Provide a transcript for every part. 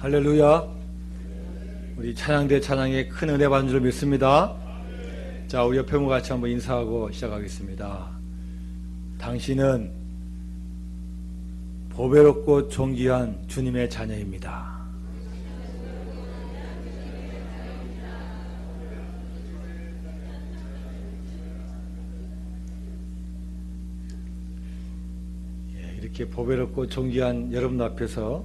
할렐루야. 우리 찬양대 찬양의 큰 은혜 받는 줄 믿습니다. 자, 우리 옆에 분과 같이 한번 인사하고 시작하겠습니다. 당신은 보배롭고 존귀한 주님의 자녀입니다. 이렇게 보배롭고 존귀한 여러분 앞에서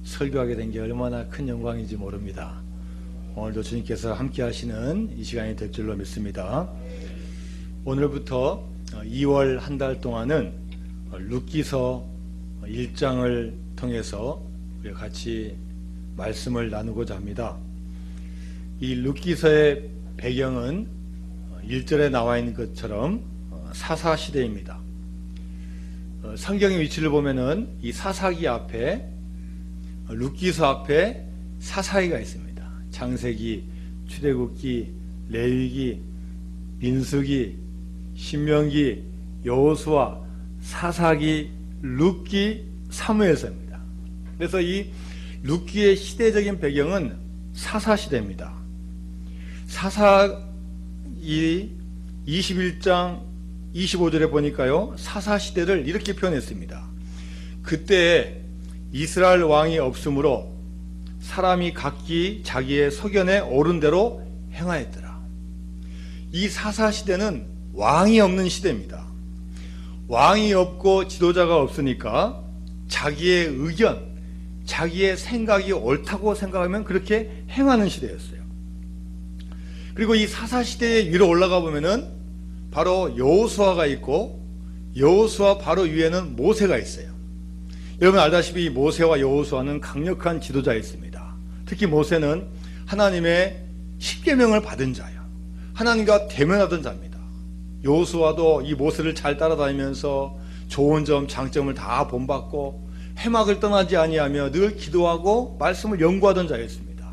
설교하게 된 게 얼마나 큰 영광인지 모릅니다. 오늘도 주님께서 함께 하시는 이 시간이 될 줄로 믿습니다. 오늘부터 2월 한 달 동안은 룻기서 1장을 통해서 우리 같이 말씀을 나누고자 합니다. 이 룻기서의 배경은 1절에 나와 있는 것처럼 사사시대입니다. 성경의 위치를 보면은 이 사사기 앞에 룻기서 앞에 사사기가 있습니다. 창세기, 출애굽기, 레위기, 민수기, 신명기, 여호수아, 사사기, 룻기, 사무엘서입니다. 그래서 이 룻기의 시대적인 배경은 사사시대입니다. 사사기 21장 25절에 보니까요, 사사시대를 이렇게 표현했습니다. 그때 이스라엘 왕이 없으므로 사람이 각기 자기의 소견에 옳은 대로 행하였더라. 이 사사시대는 왕이 없는 시대입니다. 왕이 없고 지도자가 없으니까 자기의 의견, 자기의 생각이 옳다고 생각하면 그렇게 행하는 시대였어요. 그리고 이 사사시대에 위로 올라가 보면은 바로 여호수아가 있고, 여호수아 바로 위에는 모세가 있어요. 여러분 알다시피 모세와 여호수아는 강력한 지도자였습니다. 특히 모세는 하나님의 십계명을 받은 자예요. 하나님과 대면하던 자입니다. 여호수아도 이 모세를 잘 따라다니면서 좋은 점, 장점을 다 본받고 해막을 떠나지 아니하며 늘 기도하고 말씀을 연구하던 자였습니다.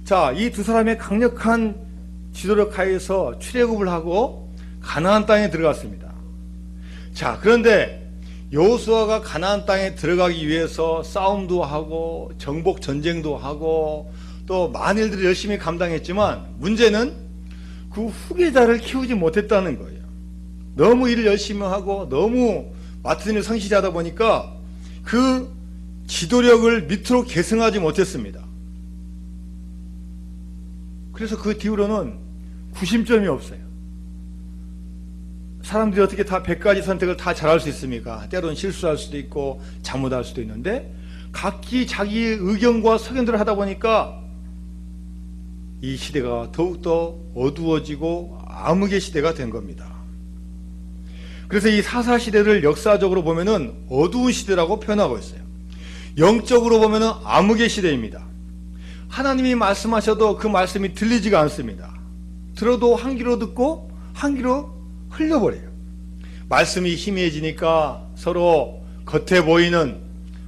자, 이 두 사람의 강력한 지도력 하에서 출애굽을 하고 가나안 땅에 들어갔습니다. 자, 그런데 여호수아가 가나안 땅에 들어가기 위해서 싸움도 하고 정복 전쟁도 하고 또 많은 일들을 열심히 감당했지만 문제는 그 후계자를 키우지 못했다는 거예요. 너무 일을 열심히 하고 너무 맡은 일 성실히 하다 보니까 그 지도력을 밑으로 계승하지 못했습니다. 그래서 그 뒤로는 구심점이 없어요. 사람들이 어떻게 다 100가지 선택을 다 잘할 수 있습니까? 때로는 실수할 수도 있고 잘못할 수도 있는데 각기 자기의 의견과 소견들을 하다 보니까 이 시대가 더욱더 어두워지고 암흑의 시대가 된 겁니다. 그래서 이 사사시대를 역사적으로 보면은 어두운 시대라고 표현하고 있어요. 영적으로 보면은 암흑의 시대입니다. 하나님이 말씀하셔도 그 말씀이 들리지가 않습니다. 들어도 한 귀로 듣고 한 귀로 흘려버려요. 말씀이 희미해지니까 서로 겉에 보이는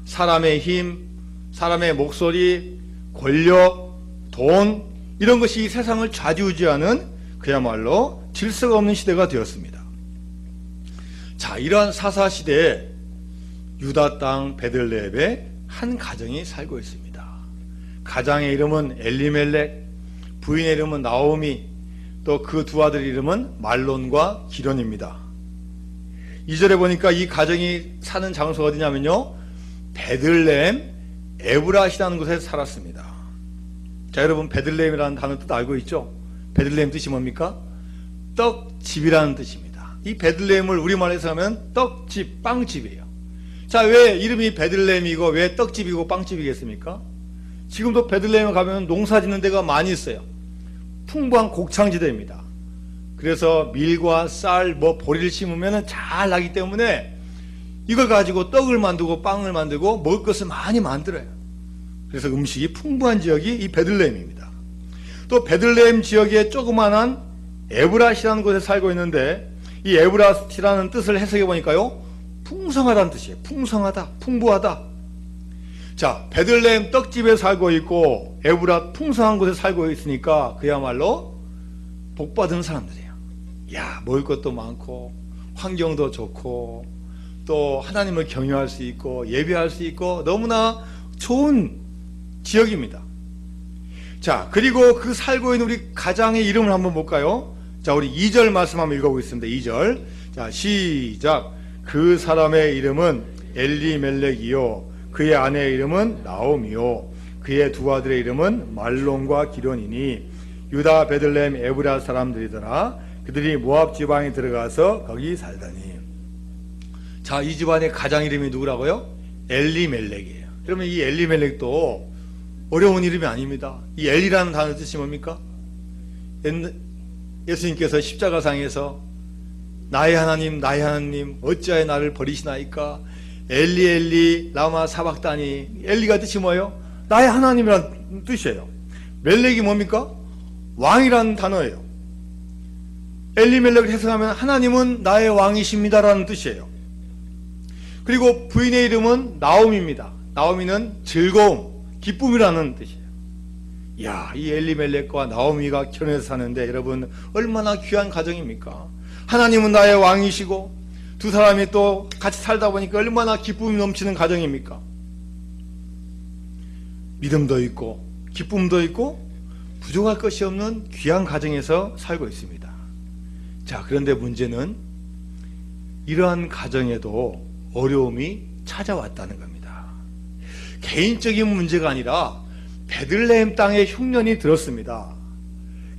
사람의 힘, 사람의 목소리, 권력, 돈 이런 것이 이 세상을 좌지우지하는 그야말로 질서가 없는 시대가 되었습니다. 자, 이러한 사사시대에 유다 땅 베들레헴에 한 가정이 살고 있습니다. 가장의 이름은 엘리멜렉, 부인의 이름은 나오미, 또 그 두 아들 이름은 말론과 기론입니다. 2절에 보니까 이 가정이 사는 장소가 어디냐면요, 베들레헴 에브라시라는 곳에 살았습니다. 자, 여러분 베들레헴이라는 단어 뜻 알고 있죠? 베들레헴 뜻이 뭡니까? 떡집이라는 뜻입니다. 이 베들레헴을 우리말에서 하면 떡집, 빵집이에요. 자, 왜 이름이 베들레헴이고 왜 떡집이고 빵집이겠습니까? 지금도 베들레헴에 가면 농사 짓는 데가 많이 있어요. 풍부한 곡창지대입니다. 그래서 밀과 쌀, 보리를 심으면 잘 나기 때문에 이걸 가지고 떡을 만들고 빵을 만들고 먹을 것을 많이 만들어요. 그래서 음식이 풍부한 지역이 이 베들레헴입니다. 또 베들레헴 지역에 조그만한 에브라시라는 곳에 살고 있는데 이 에브라시라는 뜻을 해석해 보니까요, 풍성하다는 뜻이에요. 풍성하다, 풍부하다. 자, 베들레헴 떡집에 살고 있고 에브라 풍성한 곳에 살고 있으니까 그야말로 복받은 사람들이에요. 야, 먹을 것도 많고 환경도 좋고 또 하나님을 경외할 수 있고 예배할 수 있고 너무나 좋은 지역입니다. 자, 그리고 그 살고 있는 우리 가장의 이름을 한번 볼까요? 자, 우리 2절 말씀 한번 읽어보겠습니다. 2절. 자, 시작. 그 사람의 이름은 엘리멜렉이요, 그의 아내의 이름은 나오미요, 그의 두 아들의 이름은 말론과 기련이니 유다 베들레헴 에브라 사람들이더라. 그들이 모압 지방에 들어가서 거기 살다니. 자, 이 집안의 가장 이름이 누구라고요? 엘리멜렉이에요. 그러면 이 엘리멜렉도 어려운 이름이 아닙니다. 이 엘리라는 단어 뜻이 뭡니까? 예수님께서 십자가상에서 나의 하나님 나의 하나님 어찌하여 나를 버리시나이까, 엘리 엘리 라마 사박다니. 엘리가 뜻이 뭐예요? 나의 하나님이라는 뜻이에요. 멜렉이 뭡니까? 왕이라는 단어예요. 엘리멜렉을 해석하면 하나님은 나의 왕이십니다라는 뜻이에요. 그리고 부인의 이름은 나오미입니다. 나오미는 즐거움, 기쁨이라는 뜻이에요. 이야, 이 엘리멜렉과 나오미가 결혼해서 사는데 여러분 얼마나 귀한 가정입니까? 하나님은 나의 왕이시고 두 사람이 또 같이 살다 보니까 얼마나 기쁨이 넘치는 가정입니까? 믿음도 있고 기쁨도 있고 부족할 것이 없는 귀한 가정에서 살고 있습니다. 자, 그런데 문제는 이러한 가정에도 어려움이 찾아왔다는 겁니다. 개인적인 문제가 아니라 베들레헴 땅에 흉년이 들었습니다.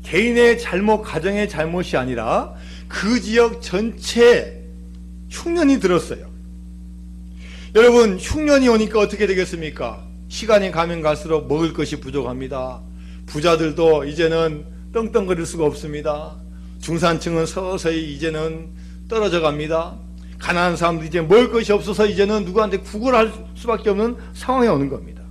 개인의 잘못, 가정의 잘못이 아니라 그 지역 전체에 흉년이 들었어요. 여러분, 흉년이 오니까 어떻게 되겠습니까? 시간이 가면 갈수록 먹을 것이 부족합니다. 부자들도 이제는 떵떵거릴 수가 없습니다. 중산층은 서서히 이제는 떨어져 갑니다. 가난한 사람들이 이제 먹을 것이 없어서 이제는 누구한테 구걸할 수밖에 없는 상황에 오는 겁니다.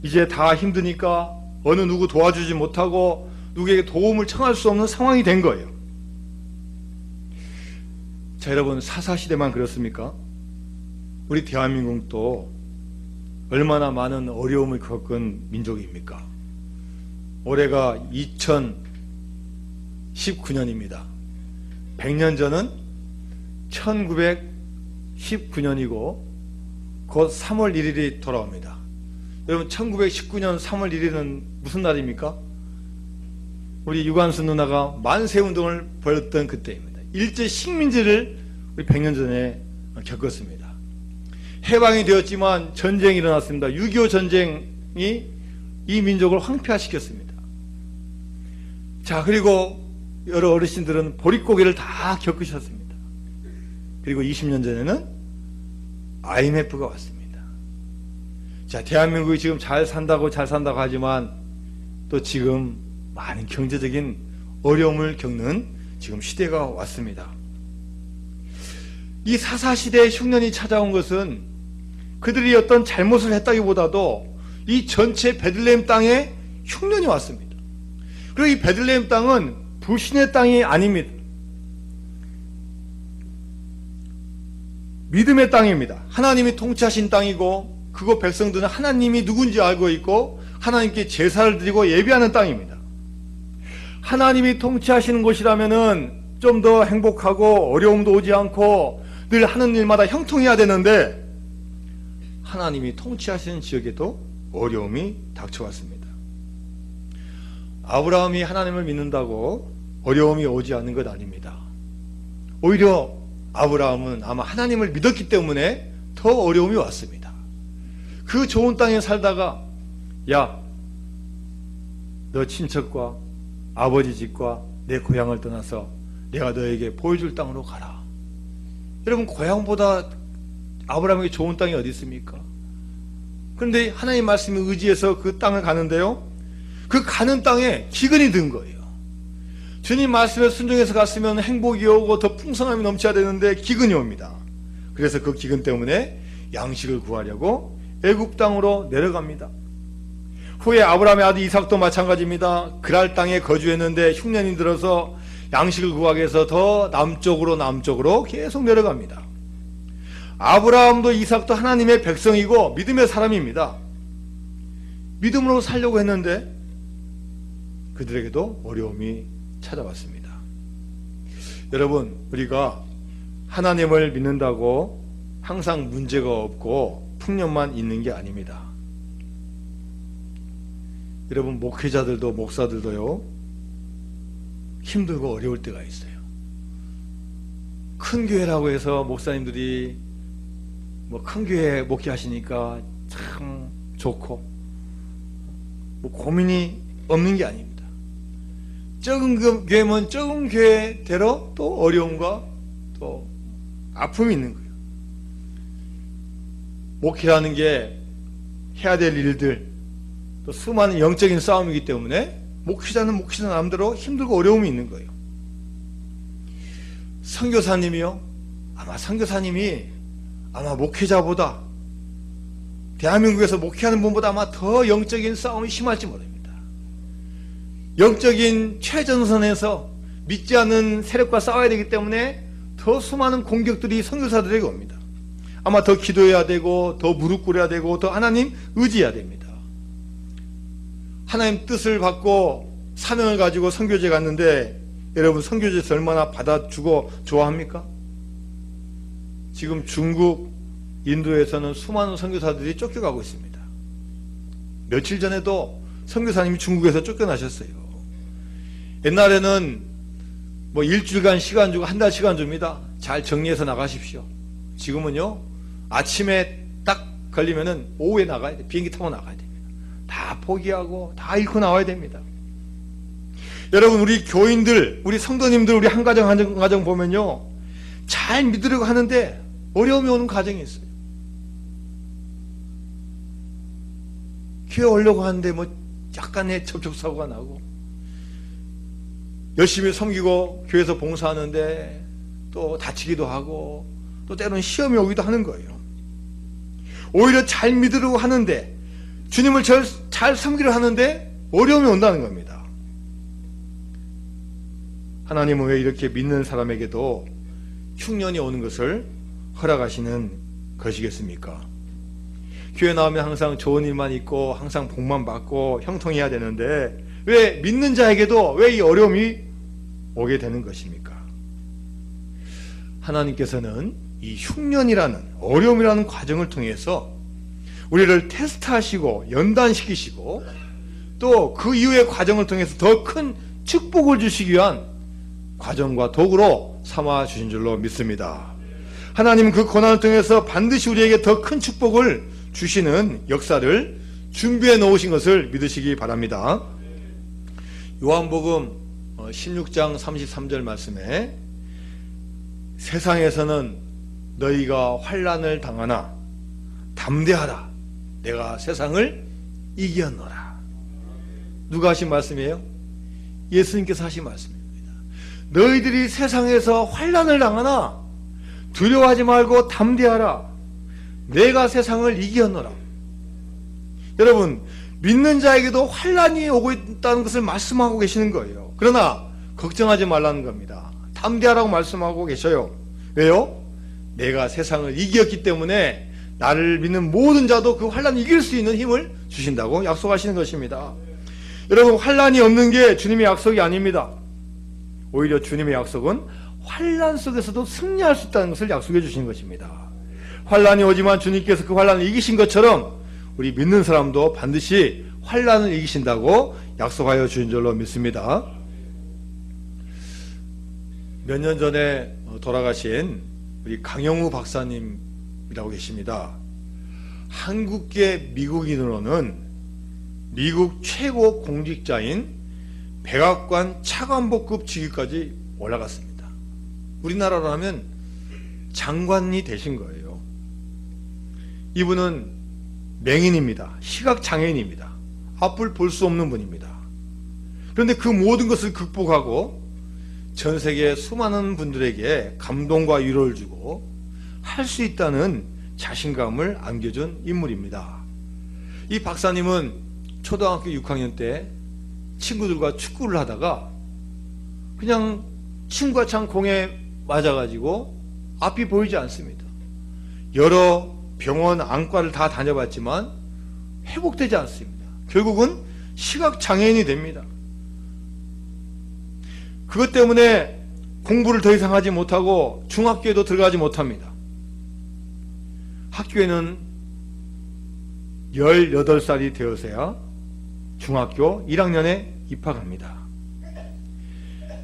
이제 다 힘드니까 어느 누구 도와주지 못하고 누구에게 도움을 청할 수 없는 상황이 된 거예요. 자, 여러분, 사사시대만 그렇습니까? 우리 대한민국도 얼마나 많은 어려움을 겪은 민족입니까? 올해가 2019년입니다. 100년 전은 1919년이고 곧 3월 1일이 돌아옵니다. 여러분, 1919년 3월 1일은 무슨 날입니까? 우리 유관수 누나가 만세운동을 벌였던 그때입니다. 일제 식민지를 우리 100년 전에 겪었습니다. 해방이 되었지만 전쟁이 일어났습니다. 6.25 전쟁이 이 민족을 황폐화시켰습니다. 자, 그리고 여러 어르신들은 보릿고개를 다 겪으셨습니다. 그리고 20년 전에는 IMF가 왔습니다. 자, 대한민국이 지금 잘 산다고 하지만 또 지금 많은 경제적인 어려움을 겪는 지금 시대가 왔습니다. 이 사사시대의 흉년이 찾아온 것은 그들이 어떤 잘못을 했다기보다도 이 전체 베들레헴 땅에 흉년이 왔습니다. 그리고 이 베들레헴 땅은 불신의 땅이 아닙니다. 믿음의 땅입니다. 하나님이 통치하신 땅이고 그곳 백성들은 하나님이 누군지 알고 있고 하나님께 제사를 드리고 예배하는 땅입니다. 하나님이 통치하시는 곳이라면은 좀 더 행복하고 어려움도 오지 않고 늘 하는 일마다 형통해야 되는데 하나님이 통치하시는 지역에도 어려움이 닥쳐왔습니다. 아브라함이 하나님을 믿는다고 어려움이 오지 않는 것 아닙니다. 오히려 아브라함은 아마 하나님을 믿었기 때문에 더 어려움이 왔습니다. 그 좋은 땅에 살다가 야, 너 친척과 아버지 집과 내 고향을 떠나서 내가 너에게 보여줄 땅으로 가라. 여러분, 고향보다 아브라함에게 좋은 땅이 어디 있습니까? 그런데 하나님 말씀에 의지해서 그 땅을 가는데요, 그 가는 땅에 기근이 든 거예요. 주님 말씀에 순종해서 갔으면 행복이 오고 더 풍성함이 넘쳐야 되는데 기근이 옵니다. 그래서 그 기근 때문에 양식을 구하려고 애굽 땅으로 내려갑니다. 후에 아브라함의 아들 이삭도 마찬가지입니다. 그랄 땅에 거주했는데 흉년이 들어서 양식을 구하기 위해서 더 남쪽으로 계속 내려갑니다. 아브라함도 이삭도 하나님의 백성이고 믿음의 사람입니다. 믿음으로 살려고 했는데 그들에게도 어려움이 찾아왔습니다. 여러분, 우리가 하나님을 믿는다고 항상 문제가 없고 풍년만 있는 게 아닙니다. 여러분, 목회자들도 목사들도요, 힘들고 어려울 때가 있어요. 큰 교회라고 해서 목사님들이 뭐 큰 교회 목회하시니까 참 좋고 뭐 고민이 없는 게 아닙니다. 적은 교회면 적은 교회대로 또 어려움과 또 아픔이 있는 거예요. 목회라는 게 해야 될 일들, 또 수많은 영적인 싸움이기 때문에 목회자는 목회자 나름대로 힘들고 어려움이 있는 거예요. 선교사님이요, 선교사님이 목회자보다, 대한민국에서 목회하는 분보다 아마 더 영적인 싸움이 심할지 모릅니다. 영적인 최전선에서 믿지 않는 세력과 싸워야 되기 때문에 더 수많은 공격들이 선교사들에게 옵니다. 아마 더 기도해야 되고, 더 무릎 꿇어야 되고, 더 하나님 의지해야 됩니다. 하나님 뜻을 받고 사명을 가지고 선교지에 갔는데, 여러분, 선교지에서 얼마나 받아주고 좋아합니까? 지금 중국, 인도에서는 수많은 선교사들이 쫓겨가고 있습니다. 며칠 전에도 선교사님이 중국에서 쫓겨나셨어요. 옛날에는 뭐 일주일간 시간 주고 한 달 시간 줍니다. 잘 정리해서 나가십시오. 지금은요, 아침에 딱 걸리면은 오후에 나가야 돼. 비행기 타고 나가야 됩니다. 다 포기하고 다 잃고 나와야 됩니다. 여러분, 우리 교인들, 우리 성도님들, 우리 한 가정 보면요, 잘 믿으려고 하는데 어려움이 오는 가정이 있어요. 교회 오려고 하는데 뭐 약간의 접촉사고가 나고, 열심히 섬기고 교회에서 봉사하는데 또 다치기도 하고, 또 때로는 시험이 오기도 하는 거예요. 오히려 잘 믿으려고 하는데, 주님을 잘 섬기려 하는데 어려움이 온다는 겁니다. 하나님은 왜 이렇게 믿는 사람에게도 흉년이 오는 것을 허락하시는 것이겠습니까? 교회 나오면 항상 좋은 일만 있고 항상 복만 받고 형통해야 되는데, 왜 믿는 자에게도 왜 이 어려움이 오게 되는 것입니까? 하나님께서는 이 흉년이라는, 어려움이라는 과정을 통해서 우리를 테스트하시고 연단시키시고, 또 그 이후의 과정을 통해서 더 큰 축복을 주시기 위한 과정과 도구로 삼아 주신 줄로 믿습니다. 하나님은 그 고난을 통해서 반드시 우리에게 더 큰 축복을 주시는 역사를 준비해 놓으신 것을 믿으시기 바랍니다. 요한복음 16장 33절 말씀에, 세상에서는 너희가 환난을 당하나 담대하라, 내가 세상을 이겼노라. 누가 하신 말씀이에요? 예수님께서 하신 말씀입니다. 너희들이 세상에서 환난을 당하나 두려워하지 말고 담대하라, 내가 세상을 이겼노라. 여러분, 믿는 자에게도 환난이 오고 있다는 것을 말씀하고 계시는 거예요. 그러나 걱정하지 말라는 겁니다. 담대하라고 말씀하고 계셔요. 왜요? 내가 세상을 이겼기 때문에 나를 믿는 모든 자도 그 환난을 이길 수 있는 힘을 주신다고 약속하시는 것입니다. 여러분, 환난이 없는 게 주님의 약속이 아닙니다. 오히려 주님의 약속은 환난 속에서도 승리할 수 있다는 것을 약속해 주신 것입니다. 환난이 오지만 주님께서 그 환난을 이기신 것처럼 우리 믿는 사람도 반드시 환난을 이기신다고 약속하여 주신 줄로 믿습니다. 몇 년 전에 돌아가신 우리 강영우 박사님이라고 계십니다. 한국계 미국인으로는 미국 최고 공직자인 백악관 차관복급 직위까지 올라갔습니다. 우리나라로 하면 장관이 되신 거예요. 이분은 맹인입니다. 시각장애인입니다. 앞을 볼 수 없는 분입니다. 그런데 그 모든 것을 극복하고 전 세계 수많은 분들에게 감동과 위로를 주고 할 수 있다는 자신감을 안겨준 인물입니다. 이 박사님은 초등학교 6학년 때 친구들과 축구를 하다가 그냥 친구가 찬 공에 맞아가지고 앞이 보이지 않습니다. 여러 병원, 안과를 다 다녀봤지만 회복되지 않습니다. 결국은 시각장애인이 됩니다. 그것 때문에 공부를 더 이상 하지 못하고 중학교에도 들어가지 못합니다. 학교에는 18살이 되어서야 중학교 1학년에 입학합니다.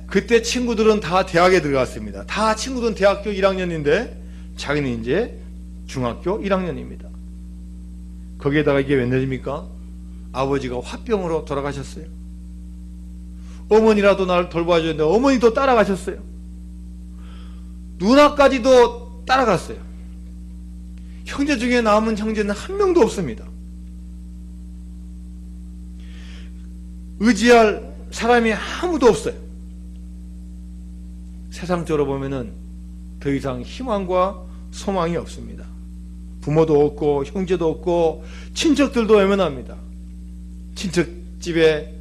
그때 친구들은 다 대학에 들어갔습니다. 다 친구들은 대학교 1학년인데 자기는 이제 중학교 1학년입니다. 거기에다가 이게 웬일입니까? 아버지가 화병으로 돌아가셨어요. 어머니라도 나를 돌봐줘야 되는데 어머니도 따라가셨어요. 누나까지도 따라갔어요. 형제 중에 남은 형제는 한 명도 없습니다. 의지할 사람이 아무도 없어요. 세상적으로 보면은 더 이상 희망과 소망이 없습니다. 부모도 없고 형제도 없고 친척들도 외면합니다. 친척집에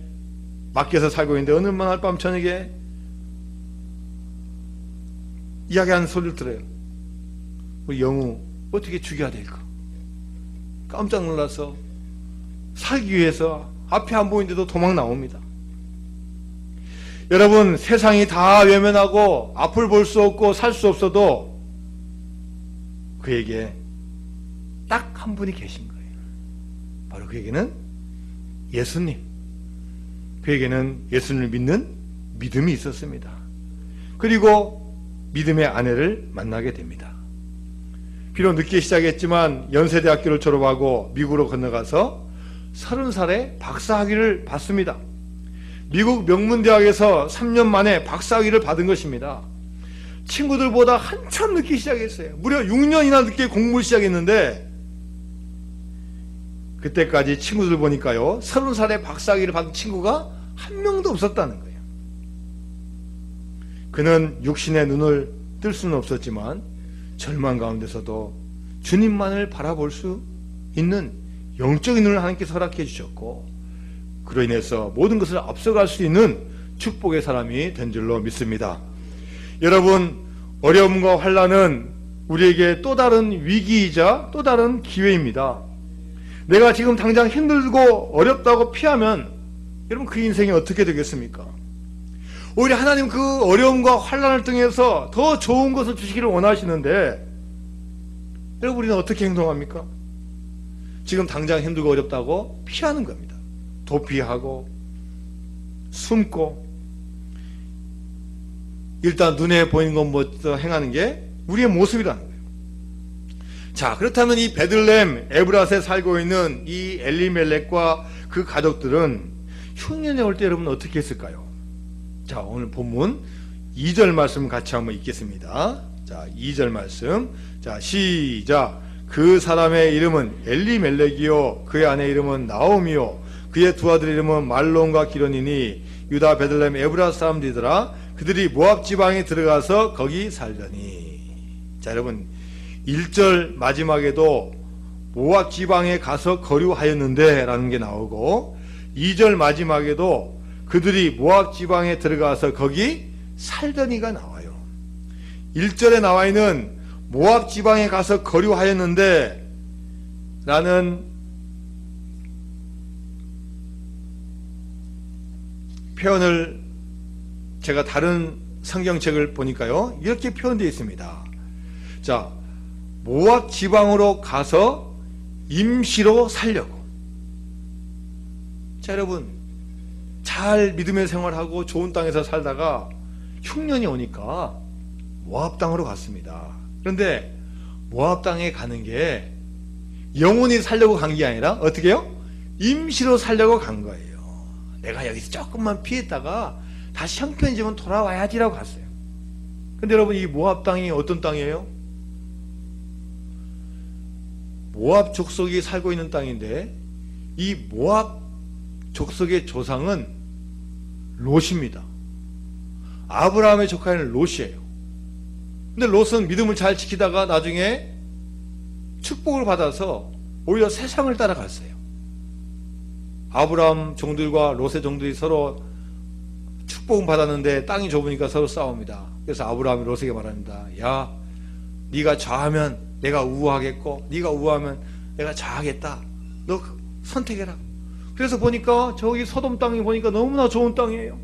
맡겨서 살고 있는데 어느 날 밤 저녁에 이야기하는 소리를 들어요. 우리 영우 어떻게 죽여야 될까? 깜짝 놀라서 살기 위해서 앞이 안 보이는데도 도망 나옵니다. 여러분, 세상이 다 외면하고 앞을 볼 수 없고 살 수 없어도 그에게 딱 한 분이 계신 거예요. 바로 그에게는 예수님. 그에게는 예수님을 믿는 믿음이 있었습니다. 그리고 믿음의 아내를 만나게 됩니다. 비록 늦게 시작했지만 연세대학교를 졸업하고 미국으로 건너가서 30살에 박사학위를 받습니다. 미국 명문대학에서 3년 만에 박사학위를 받은 것입니다. 친구들보다 한참 늦게 시작했어요. 무려 6년이나 늦게 공부를 시작했는데 그때까지 친구들 보니까요, 30살에 박사학위를 받은 친구가 한 명도 없었다는 거예요. 그는 육신의 눈을 뜰 수는 없었지만 절망 가운데서도 주님만을 바라볼 수 있는 영적인 눈을 하나님께서 허락해 주셨고, 그로 인해서 모든 것을 앞서갈 수 있는 축복의 사람이 된 줄로 믿습니다. 여러분, 어려움과 환난은 우리에게 또 다른 위기이자 또 다른 기회입니다. 내가 지금 당장 힘들고 어렵다고 피하면 여러분 그 인생이 어떻게 되겠습니까? 오히려 하나님 그 어려움과 환난을 통해서 더 좋은 것을 주시기를 원하시는데 여러분 우리는 어떻게 행동합니까? 지금 당장 힘들고 어렵다고 피하는 겁니다. 도피하고 숨고 일단 눈에 보이는 것부터 행하는 게 우리의 모습이라는 거예요. 자, 그렇다면 이 베들레헴 에브라스에 살고 있는 이 엘리멜렉과 그 가족들은 흉년에 올 때 여러분 어떻게 했을까요? 자, 오늘 본문 2절 말씀 같이 한번 읽겠습니다. 자, 2절 말씀. 자, 시작. 그 사람의 이름은 엘리멜렉이요 그의 아내 이름은 나오미요 그의 두 아들의 이름은 말론과 기론이니 유다 베들레헴 에브라스 사람들이더라. 그들이 모압 지방에 들어가서 거기 살더니. 자, 여러분 1절 마지막에도 모압 지방에 가서 거류하였는데 라는 게 나오고 2절 마지막에도 그들이 모압 지방에 들어가서 거기 살더니가 나와요. 1절에 나와 있는 모압 지방에 가서 거류하였는데 라는 표현을 제가 다른 성경책을 보니까요 이렇게 표현되어 있습니다. 자, 모압 지방으로 가서 임시로 살려고. 자, 여러분 잘 믿음의 생활하고 좋은 땅에서 살다가 흉년이 오니까 모압 땅으로 갔습니다. 그런데 모압 땅에 가는 게 영원히 살려고 간 게 아니라 어떻게 해요? 임시로 살려고 간 거예요. 내가 여기서 조금만 피했다가 다시 형편해지면 돌아와야지라고 갔어요. 근데 여러분 이 모압 땅이 어떤 땅이에요? 모압 족속이 살고 있는 땅인데 이 모압 족속의 조상은 롯입니다. 아브라함의 조카인 롯이에요. 근데 롯은 믿음을 잘 지키다가 나중에 축복을 받아서 오히려 세상을 따라갔어요. 아브라함 종들과 롯의 종들이 서로 축복을 받았는데 땅이 좁으니까 서로 싸웁니다. 그래서 아브라함이 롯에게 말합니다. 야, 네가 좌하면 내가 우하겠고 네가 우하면 내가 좌하겠다. 너 선택해라. 그래서 보니까 저기 소돔 땅이 보니까 너무나 좋은 땅이에요.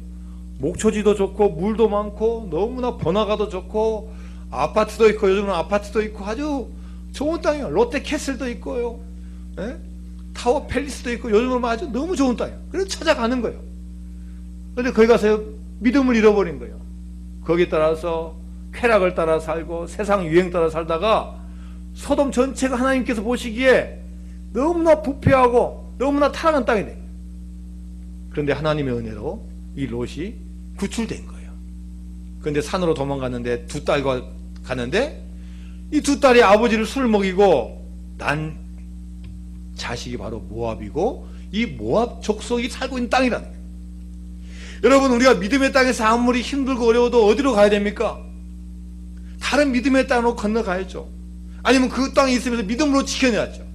목초지도 좋고 물도 많고 너무나 번화가도 좋고 아파트도 있고 요즘은 아파트도 있고 아주 좋은 땅이에요. 롯데 캐슬도 있고요. 예? 타워 팰리스도 있고 요즘은 아주 너무 좋은 땅이에요. 그래서 찾아가는 거예요. 그런데 거기 가서 믿음을 잃어버린 거예요. 거기에 따라서 쾌락을 따라 살고 세상 유행 따라 살다가 소돔 전체가 하나님께서 보시기에 너무나 부패하고 너무나 타락한 땅이 돼요. 그런데 하나님의 은혜로 이 롯이 구출된 거예요. 그런데 산으로 도망갔는데 두 딸과 가는데 이 두 딸이 아버지를 술 먹이고 난 자식이 바로 모압이고 이 모압 족속이 살고 있는 땅이라는 거예요. 여러분, 우리가 믿음의 땅에서 아무리 힘들고 어려워도 어디로 가야 됩니까? 다른 믿음의 땅으로 건너가야죠. 아니면 그 땅에 있으면서 믿음으로 지켜내야죠.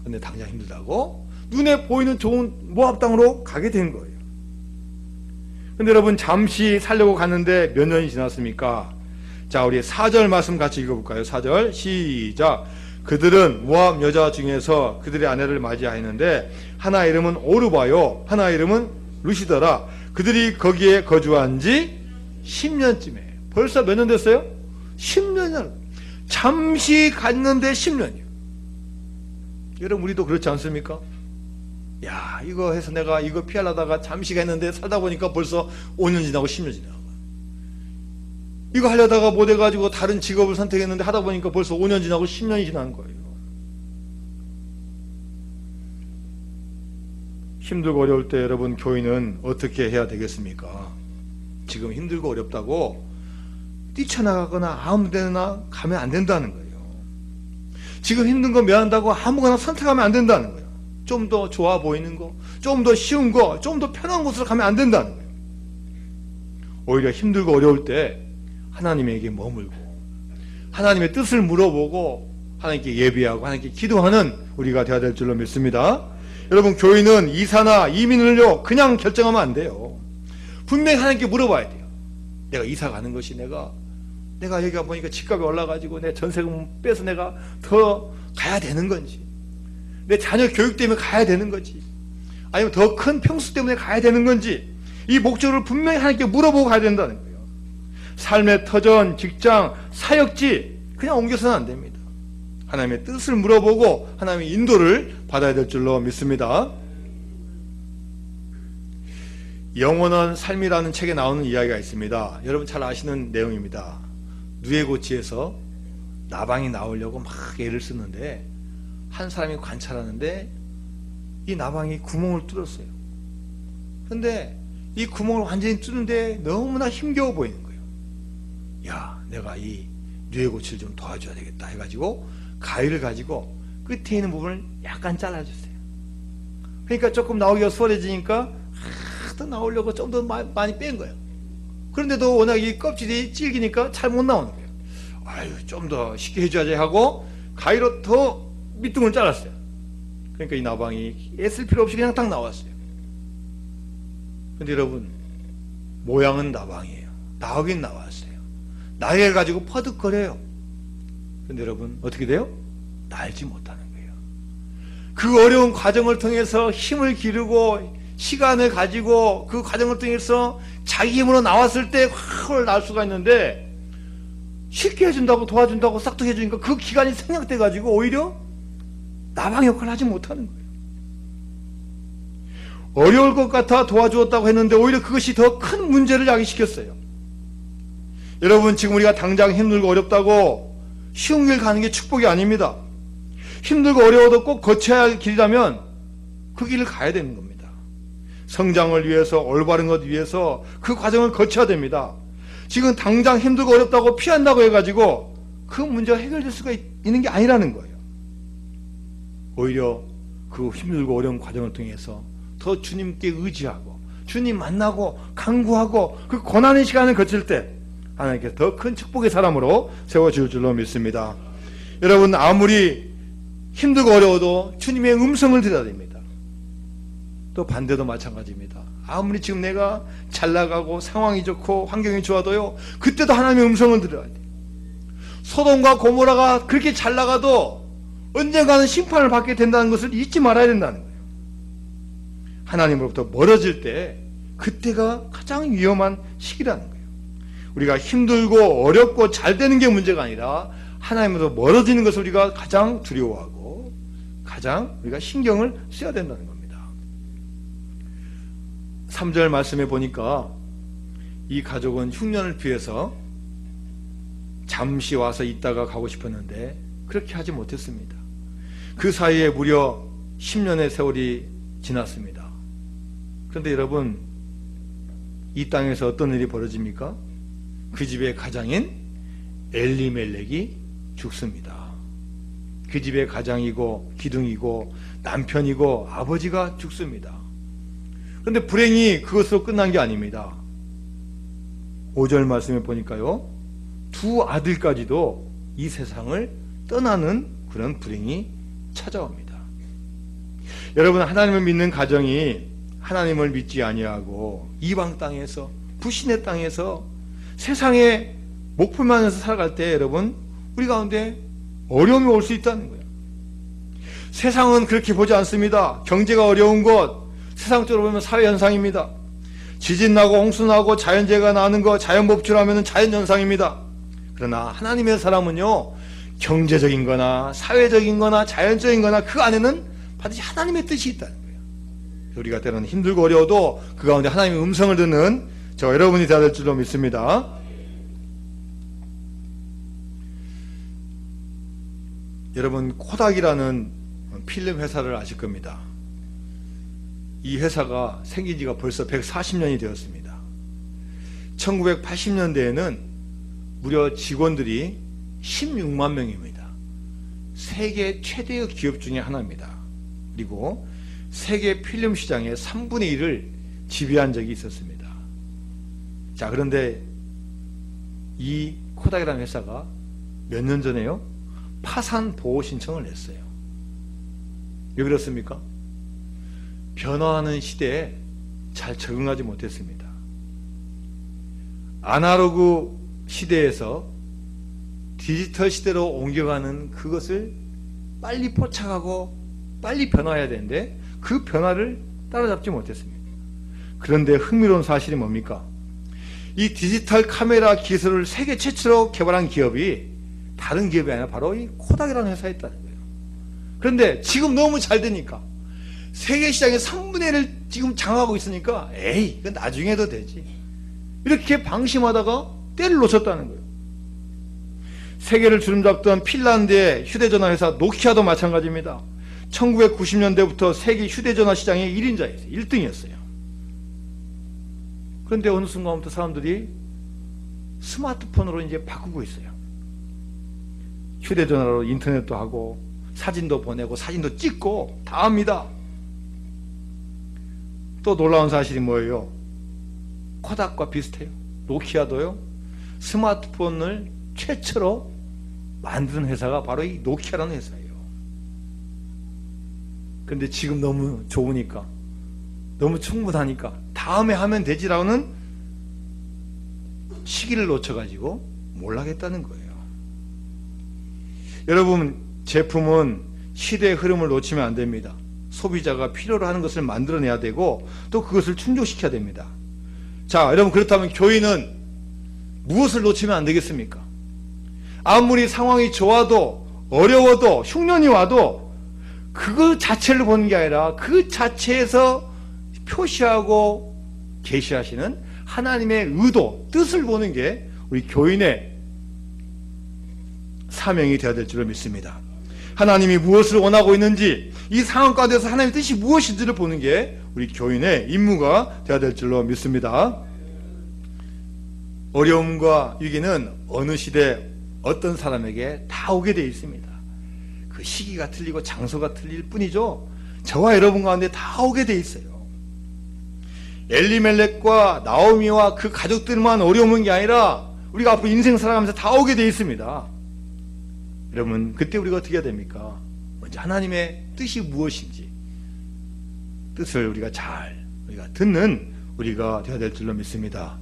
그런데 당장 힘들다고 눈에 보이는 좋은 모압 땅으로 가게 된 거예요. 근데 여러분, 잠시 살려고 갔는데 몇 년이 지났습니까? 자, 우리 4절 말씀 같이 읽어볼까요? 4절 시작. 그들은 모압 여자 중에서 그들의 아내를 맞이하였는데 하나 이름은 오르바요 하나 이름은 루시더라. 그들이 거기에 거주한 지 10년쯤에 벌써 몇 년 됐어요? 10년이나. 잠시 갔는데 10년이요. 여러분, 우리도 그렇지 않습니까? 야, 이거 해서 내가 이거 피하려다가 잠시 갔는데 살다 보니까 벌써 5년 지나고 10년 지나고, 이거 하려다가 못 해가지고 다른 직업을 선택했는데 하다 보니까 벌써 5년 지나고 10년이 지난 거예요. 힘들고 어려울 때 여러분, 교인은 어떻게 해야 되겠습니까? 지금 힘들고 어렵다고 뛰쳐나가거나 아무 데나 가면 안 된다는 거예요. 지금 힘든 거 미안하다고 아무거나 선택하면 안 된다는 거예요. 좀 더 좋아 보이는 거, 좀 더 쉬운 거, 좀 더 편한 곳으로 가면 안 된다는 거예요. 오히려 힘들고 어려울 때 하나님에게 머물고 하나님의 뜻을 물어보고 하나님께 예비하고 하나님께 기도하는 우리가 되어야 될 줄로 믿습니다. 여러분, 교인은 이사나 이민을요 그냥 결정하면 안 돼요. 분명히 하나님께 물어봐야 돼요. 내가 이사 가는 것이 내가 여기 가보니까 집값이 올라가지고 내 전세금 빼서 내가 더 가야 되는 건지, 내 자녀 교육 때문에 가야 되는 건지, 아니면 더 큰 평수 때문에 가야 되는 건지, 이 목적을 분명히 하나님께 물어보고 가야 된다는 거예요. 삶의 터전, 직장, 사역지 그냥 옮겨서는 안 됩니다. 하나님의 뜻을 물어보고 하나님의 인도를 받아야 될 줄로 믿습니다. 영원한 삶이라는 책에 나오는 이야기가 있습니다. 여러분 잘 아시는 내용입니다. 누에고치에서 나방이 나오려고 막 애를 쓰는데 한 사람이 관찰하는데 이 나방이 구멍을 뚫었어요. 근데 이 구멍을 완전히 뚫는데 너무나 힘겨워 보이는 거예요. 야, 내가 이 누에고치를 좀 도와줘야 되겠다 해가지고 가위를 가지고 끝에 있는 부분을 약간 잘라줬어요. 그러니까 조금 나오기가 수월해지니까 더 나오려고 좀 더 많이 뺀 거예요. 그런데도 워낙 이 껍질이 질기니까 잘 못 나오는 거예요. 아유, 좀 더 쉽게 해줘야지 하고 가위로 더 밑둥을 잘랐어요. 그러니까 이 나방이 애쓸 필요 없이 그냥 딱 나왔어요. 근데 여러분, 모양은 나방이에요. 나오긴 나왔어요. 날개를 가지고 퍼득거려요. 근데 여러분, 어떻게 돼요? 날지 못하는 거예요. 그 어려운 과정을 통해서 힘을 기르고 시간을 가지고 그 과정을 통해서 자기 힘으로 나왔을 때 확 날 수가 있는데, 쉽게 해준다고 도와준다고 싹둑 해주니까 그 기간이 생략돼 가지고 오히려 나방 역할을 하지 못하는 거예요. 어려울 것 같아 도와주었다고 했는데 오히려 그것이 더 큰 문제를 야기시켰어요. 여러분, 지금 우리가 당장 힘들고 어렵다고 쉬운 길 가는 게 축복이 아닙니다. 힘들고 어려워도 꼭 거쳐야 할 길이라면 그 길을 가야 되는 겁니다. 성장을 위해서, 올바른 것 위해서 그 과정을 거쳐야 됩니다. 지금 당장 힘들고 어렵다고 피한다고 해가지고 그 문제가 해결될 수가 있는 게 아니라는 거예요. 오히려 그 힘들고 어려운 과정을 통해서 더 주님께 의지하고 주님 만나고 간구하고 그 고난의 시간을 거칠 때 하나님께서 더 큰 축복의 사람으로 세워줄 줄로 믿습니다. 여러분, 아무리 힘들고 어려워도 주님의 음성을 들어야 됩니다. 또 반대도 마찬가지입니다. 아무리 지금 내가 잘 나가고 상황이 좋고 환경이 좋아도요, 그때도 하나님의 음성을 들어야 돼요. 소돔과 고모라가 그렇게 잘 나가도 언젠가는 심판을 받게 된다는 것을 잊지 말아야 된다는 거예요. 하나님으로부터 멀어질 때 그때가 가장 위험한 시기라는 거예요. 우리가 힘들고 어렵고 잘 되는 게 문제가 아니라 하나님으로부터 멀어지는 것을 우리가 가장 두려워하고 가장 우리가 신경을 써야 된다는 겁니다. 3절 말씀에 보니까 이 가족은 흉년을 피해서 잠시 와서 있다가 가고 싶었는데 그렇게 하지 못했습니다. 그 사이에 무려 10년의 세월이 지났습니다. 그런데 여러분, 이 땅에서 어떤 일이 벌어집니까? 그 집의 가장인 엘리멜렉이 죽습니다. 그 집의 가장이고 기둥이고 남편이고 아버지가 죽습니다. 그런데 불행이 그것으로 끝난 게 아닙니다. 5절 말씀에 보니까요, 두 아들까지도 이 세상을 떠나는 그런 불행이 찾아옵니다. 여러분, 하나님을 믿는 가정이 하나님을 믿지 아니하고 이방 땅에서, 불신의 땅에서 세상에 목표만해서 살아갈 때 여러분, 우리 가운데 어려움이 올 수 있다는 거예요. 세상은 그렇게 보지 않습니다. 경제가 어려운 것, 세상적으로 보면 사회현상입니다. 지진 나고 홍수 나고 자연재해가 나는 거, 자연법칙하면 자연현상입니다. 그러나 하나님의 사람은요, 경제적인 거나 사회적인 거나 자연적인 거나 그 안에는 반드시 하나님의 뜻이 있다는 거예요. 우리가 때로는 힘들고 어려워도 그 가운데 하나님의 음성을 듣는 저 여러분이 되어야 될 줄로 믿습니다. 여러분, 코닥이라는 필름 회사를 아실 겁니다. 이 회사가 생긴 지가 벌써 140년이 되었습니다. 1980년대에는 무려 직원들이 16만 명입니다. 세계 최대의 기업 중에 하나입니다. 그리고 세계 필름 시장의 3분의 1을 지배한 적이 있었습니다. 자, 그런데 이 코닥이라는 회사가 몇 년 전에요, 파산 보호 신청을 냈어요. 왜 그렇습니까? 변화하는 시대에 잘 적응하지 못했습니다. 아날로그 시대에서 디지털 시대로 옮겨가는 그것을 빨리 포착하고 빨리 변화해야 되는데 그 변화를 따라잡지 못했습니다. 그런데 흥미로운 사실이 뭡니까? 이 디지털 카메라 기술을 세계 최초로 개발한 기업이 다른 기업이 아니라 바로 이 코닥이라는 회사였다는 거예요. 그런데 지금 너무 잘 되니까 세계 시장의 3분의 1을 지금 장악하고 있으니까 에이, 이건 나중에 해도 되지, 이렇게 방심하다가 때를 놓쳤다는 거예요. 세계를 주름잡던 핀란드의 휴대전화 회사 노키아도 마찬가지입니다. 1990년대부터 세계 휴대전화 시장의 1인자였어요. 1등이었어요. 그런데 어느 순간부터 사람들이 스마트폰으로 이제 바꾸고 있어요. 휴대전화로 인터넷도 하고 사진도 보내고 사진도 찍고 다 합니다. 또 놀라운 사실이 뭐예요? 코닥과 비슷해요. 노키아도요, 스마트폰을 최초로 만드는 회사가 바로 이 노키아라는 회사예요. 그런데 지금 너무 좋으니까, 너무 충분하니까 다음에 하면 되지라는 시기를 놓쳐가지고 몰락했다는 거예요. 여러분, 제품은 시대의 흐름을 놓치면 안 됩니다. 소비자가 필요로 하는 것을 만들어내야 되고 또 그것을 충족시켜야 됩니다. 자, 여러분, 그렇다면 교회는 무엇을 놓치면 안 되겠습니까? 아무리 상황이 좋아도 어려워도 흉년이 와도 그거 자체를 보는 게 아니라 그 자체에서 표시하고 계시하시는 하나님의 의도, 뜻을 보는 게 우리 교인의 사명이 되어야 될 줄로 믿습니다. 하나님이 무엇을 원하고 있는지, 이 상황 가운데서 하나님의 뜻이 무엇인지를 보는 게 우리 교인의 임무가 되어야 될 줄로 믿습니다. 어려움과 위기는 어느 시대 어떤 사람에게 다 오게 되어 있습니다. 그 시기가 틀리고 장소가 틀릴 뿐이죠. 저와 여러분 가운데 다 오게 되어 있어요. 엘리멜렉과 나오미와 그 가족들만 어려운 게 아니라 우리가 앞으로 인생 살아가면서 다 오게 되어 있습니다. 여러분, 그때 우리가 어떻게 해야 됩니까? 먼저 하나님의 뜻이 무엇인지 뜻을 우리가 듣는 우리가 되어야 될 줄로 믿습니다.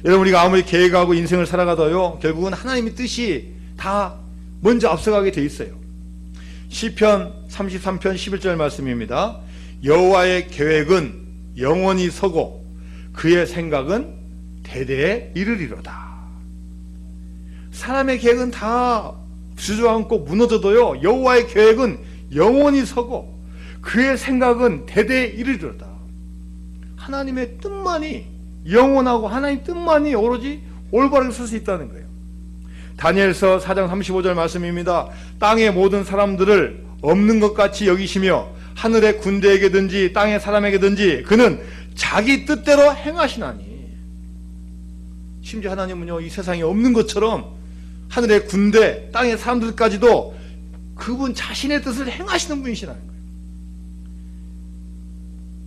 여러분, 우리가 아무리 계획하고 인생을 살아가도요, 결국은 하나님의 뜻이 다 먼저 앞서가게 돼 있어요. 시편 33편 11절 말씀입니다. 여호와의 계획은 영원히 서고 그의 생각은 대대에 이르리로다. 사람의 계획은 다 주저앉고 무너져도요, 여호와의 계획은 영원히 서고 그의 생각은 대대에 이르리로다. 하나님의 뜻만이 영원하고 하나님 뜻만이 오로지 올바르게 설 수 있다는 거예요. 다니엘서 4장 35절 말씀입니다. 땅의 모든 사람들을 없는 것 같이 여기시며 하늘의 군대에게든지 땅의 사람에게든지 그는 자기 뜻대로 행하시나니. 심지어 하나님은요, 이 세상에 없는 것처럼 하늘의 군대, 땅의 사람들까지도 그분 자신의 뜻을 행하시는 분이시라는 거예요.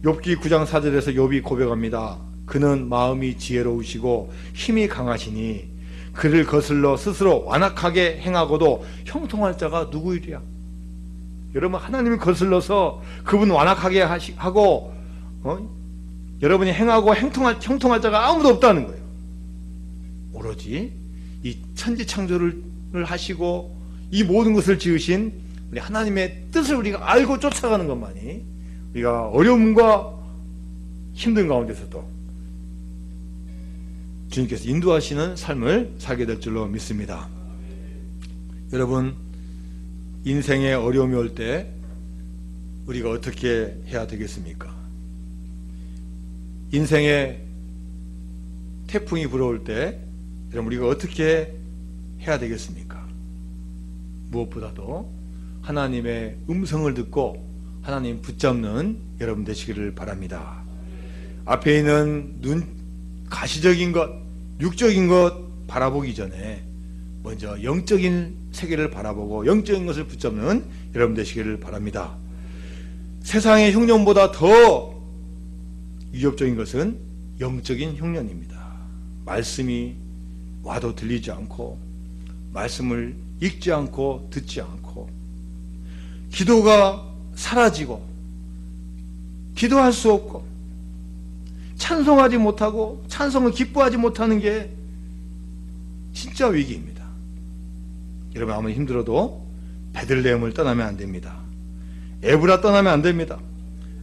욥기 9장 4절에서 욥이 고백합니다. 그는 마음이 지혜로우시고 힘이 강하시니 그를 거슬러 스스로 완악하게 행하고도 형통할 자가 누구이랴. 여러분, 하나님을 거슬러서 그분 완악하게 하고 여러분이 행하고 형통할 자가 아무도 없다는 거예요. 오로지 이 천지창조를 하시고 이 모든 것을 지으신 우리 하나님의 뜻을 우리가 알고 쫓아가는 것만이 우리가 어려움과 힘든 가운데서도 주님께서 인도하시는 삶을 살게 될 줄로 믿습니다. 여러분, 인생에 어려움이 올 때 우리가 어떻게 해야 되겠습니까? 인생에 태풍이 불어올 때 여러분, 우리가 어떻게 해야 되겠습니까? 무엇보다도 하나님의 음성을 듣고 하나님 붙잡는 여러분 되시기를 바랍니다. 앞에 있는 가시적인 것, 육적인 것 바라보기 전에 먼저 영적인 세계를 바라보고 영적인 것을 붙잡는 여러분 되시기를 바랍니다. 세상의 흉년보다 더 위협적인 것은 영적인 흉년입니다. 말씀이 와도 들리지 않고 말씀을 읽지 않고 듣지 않고 기도가 사라지고 기도할 수 없고 찬송하지 못하고 찬송을 기뻐하지 못하는 게 진짜 위기입니다. 여러분, 아무리 힘들어도 베들레헴을 떠나면 안 됩니다. 에브라 떠나면 안 됩니다.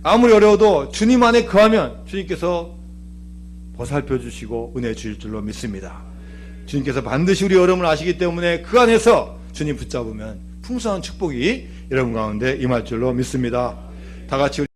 아무리 어려워도 주님 안에 거하면 주님께서 보살펴 주시고 은혜 주실 줄로 믿습니다. 주님께서 반드시 우리 어려움을 아시기 때문에 그 안에서 주님 붙잡으면 풍성한 축복이 여러분 가운데 임할 줄로 믿습니다. 다 같이